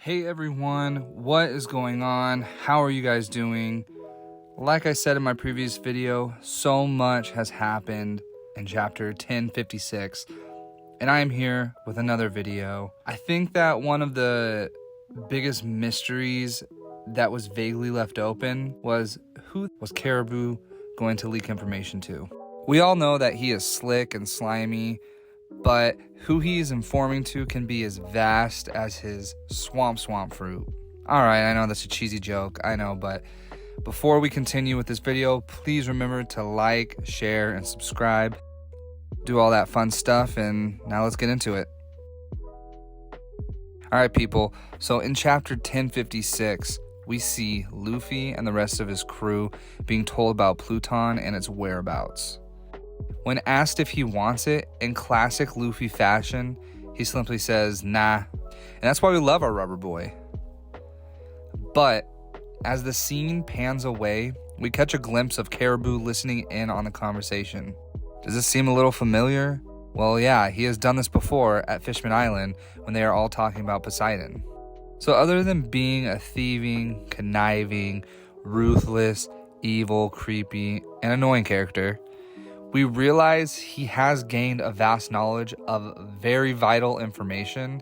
Hey everyone, what is going on? How are you guys doing? Like I said in my previous video, so much has happened in chapter 1056, and I am here with another video. I think that one of the biggest mysteries that was vaguely left open was who was Caribou going to leak information to? We all know that he is slick and slimy, but who he is informing to can be as vast as his swamp fruit. Alright, I know that's a cheesy joke, I know, but before we continue with this video, please remember to like, share, and subscribe. Do all that fun stuff, and now let's get into it. Alright people, so in chapter 1056, we see Luffy and the rest of his crew being told about Pluton and its whereabouts. When asked if he wants it, in classic Luffy fashion, he simply says, nah. And that's why we love our rubber boy. But as the scene pans away, we catch a glimpse of Caribou listening in on the conversation. Does this seem a little familiar? Well, yeah, he has done this before at Fishman Island when they are all talking about Poseidon. So other than being a thieving, conniving, ruthless, evil, creepy, and annoying character, we realize he has gained a vast knowledge of very vital information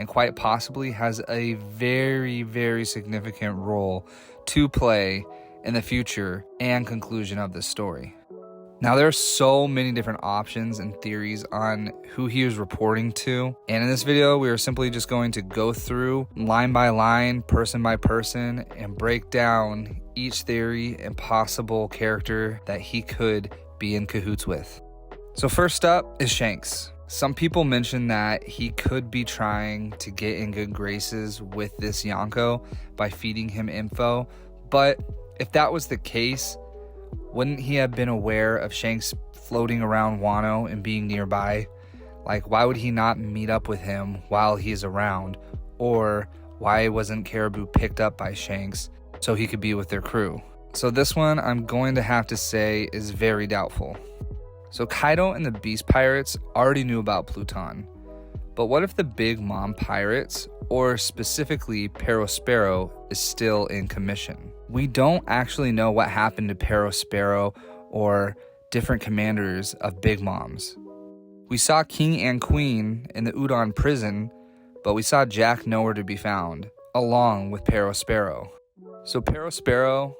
and quite possibly has a very significant role to play in the future and conclusion of this story. Now, there are so many different options and theories on who he is reporting to, and in this video we are simply just going to go through line by line, person by person, and break down each theory and possible character that he could be in cahoots with. So first up is Shanks. Some people mention that he could be trying to get in good graces with this Yonko by feeding him info, but if that was the case, wouldn't he have been aware of Shanks floating around Wano and being nearby? Like, why would he not meet up with him while he is around? Or why wasn't Caribou picked up by Shanks so he could be with their crew? So this one I'm going to have to say is very doubtful. So Kaido and the Beast Pirates already knew about Pluton, but what if the Big Mom Pirates, or specifically Perospero, is still in commission? We don't actually know what happened to Perospero or different commanders of Big Moms. We saw King and Queen in the Udon prison, but we saw Jack nowhere to be found, along with Perospero. So Perospero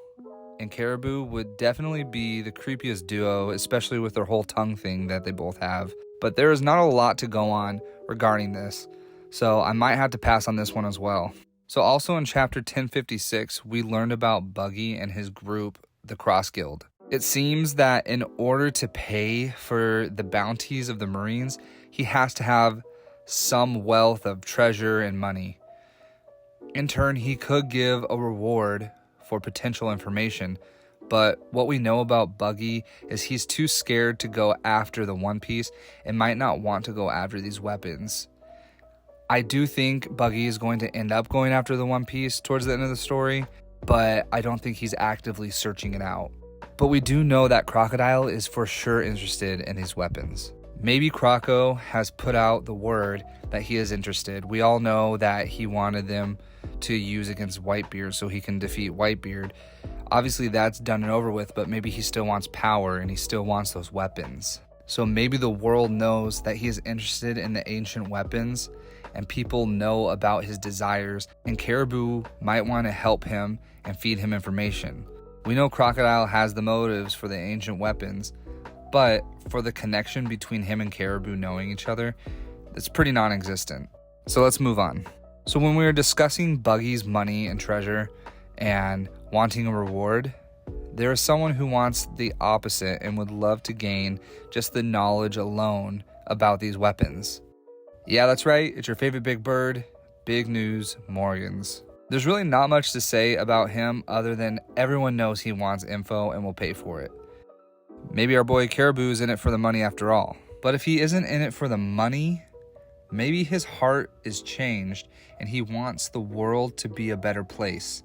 and Caribou would definitely be the creepiest duo, especially with their whole tongue thing that they both have. But there is not a lot to go on regarding this, so I might have to pass on this one as well. So also in chapter 1056, we learned about Buggy and his group, the Cross Guild. It seems that in order to pay for the bounties of the Marines, he has to have some wealth of treasure and money. In turn, he could give a reward for potential information, but what we know about Buggy is he's too scared to go after the One Piece and might not want to go after these weapons. I do think Buggy is going to end up going after the One Piece towards the end of the story, but I don't think he's actively searching it out. But we do know that Crocodile is for sure interested in these weapons. Maybe Croco has put out the word that he is interested. We all know that he wanted them to use against Whitebeard so he can defeat Whitebeard. Obviously that's done and over with, but maybe he still wants power and he still wants those weapons. So maybe the world knows that he is interested in the ancient weapons and people know about his desires, and Caribou might want to help him and feed him information. We know Crocodile has the motives for the ancient weapons, but for the connection between him and Caribou knowing each other, it's pretty non-existent. So let's move on. So when we were discussing Buggy's money and treasure and wanting a reward, there is someone who wants the opposite and would love to gain just the knowledge alone about these weapons. Yeah, that's right, it's your favorite big bird, Big News Morgans. There's really not much to say about him other than everyone knows he wants info and will pay for it. Maybe our boy Caribou is in it for the money after all. But if he isn't in it for the money, maybe his heart is changed and he wants the world to be a better place.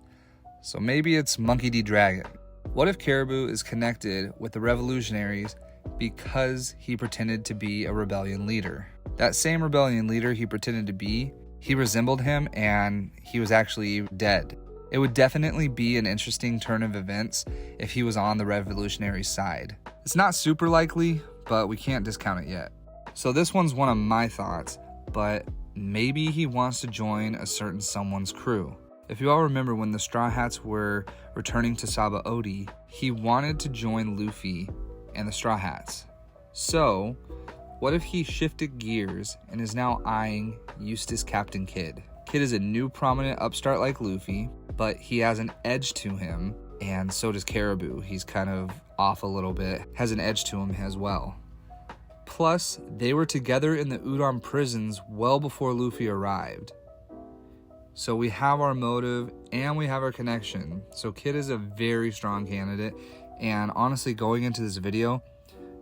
So maybe it's Monkey D. Dragon. What if Caribou is connected with the revolutionaries because he pretended to be a rebellion leader? That same rebellion leader he pretended to be He resembled him and he was actually dead. It would definitely be an interesting turn of events if he was on the revolutionary side. It's not super likely, but we can't discount it yet. So this one's one of my thoughts, but maybe he wants to join a certain someone's crew. If you all remember when the Straw Hats were returning to Sabaody, he wanted to join Luffy and the Straw Hats. So, what if he shifted gears and is now eyeing Eustass Kid? Kid is a new prominent upstart like Luffy, but he has an edge to him, and so does Caribou. He's kind of off a little bit, has an edge to him as well. Plus, they were together in the Udon prisons well before Luffy arrived. So we have our motive and we have our connection. So Kid is a very strong candidate, and honestly, going into this video,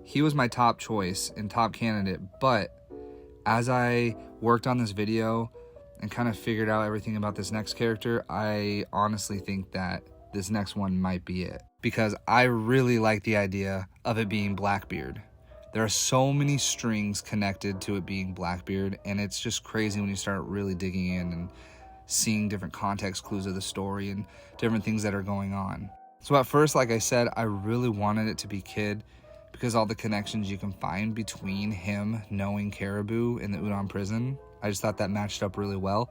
he was my top choice and top candidate. But as I worked on this video and kind of figured out everything about this next character, I honestly think that this next one might be it, because I really like the idea of it being Blackbeard. There are so many strings connected to it being Blackbeard, and it's just crazy when you start really digging in and seeing different context clues of the story and different things that are going on. So at first, like I said, I really wanted it to be Kid because all the connections you can find between him knowing Caribou in the Udon prison, I just thought that matched up really well.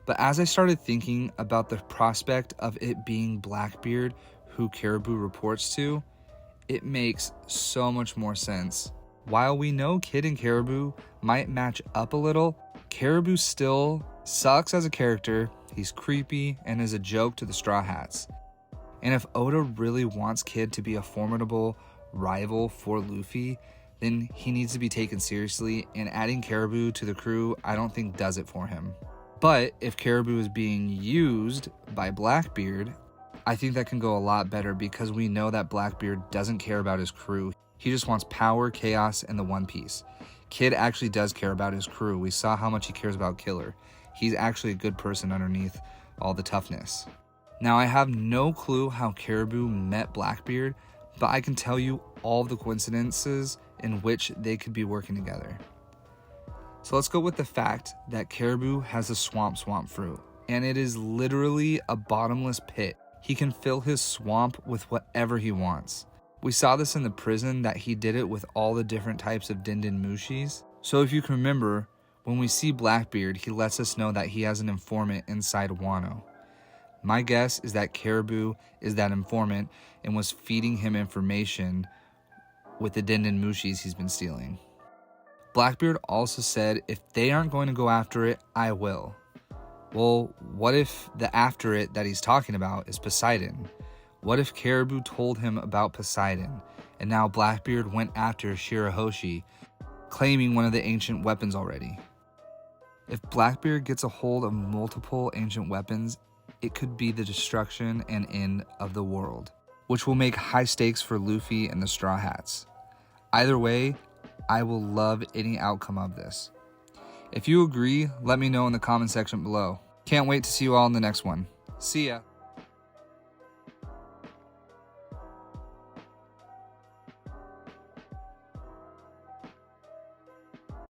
But as I started thinking about the prospect of it being Blackbeard who Caribou reports to, it makes so much more sense. While we know Kid and Caribou might match up a little, Caribou still sucks as a character, he's creepy, and is a joke to the Straw Hats. And if Oda really wants Kid to be a formidable rival for Luffy, then he needs to be taken seriously, and adding Caribou to the crew I don't think does it for him. But if Caribou is being used by Blackbeard, I think that can go a lot better, because we know that Blackbeard doesn't care about his crew. He just wants power, chaos, and the One Piece. Kid actually does care about his crew. We saw how much he cares about Killer. He's actually a good person underneath all the toughness. Now, I have no clue how Caribou met Blackbeard, but I can tell you all the coincidences in which they could be working together. So let's go with the fact that Caribou has a swamp fruit, and it is literally a bottomless pit. He can fill his swamp with whatever he wants. We saw this in the prison, that he did it with all the different types of Dindin Mushis. So if you can remember, when we see Blackbeard, he lets us know that he has an informant inside Wano. My guess is that Caribou is that informant and was feeding him information with the Dindin Mushis he's been stealing. Blackbeard also said, if they aren't going to go after it, I will. Well, what if the after it that he's talking about is Poseidon? What if Caribou told him about Poseidon, and now Blackbeard went after Shirahoshi, claiming one of the ancient weapons already? If Blackbeard gets a hold of multiple ancient weapons, it could be the destruction and end of the world, which will make high stakes for Luffy and the Straw Hats. Either way, I will love any outcome of this. If you agree, let me know in the comment section below. Can't wait to see you all in the next one. See ya.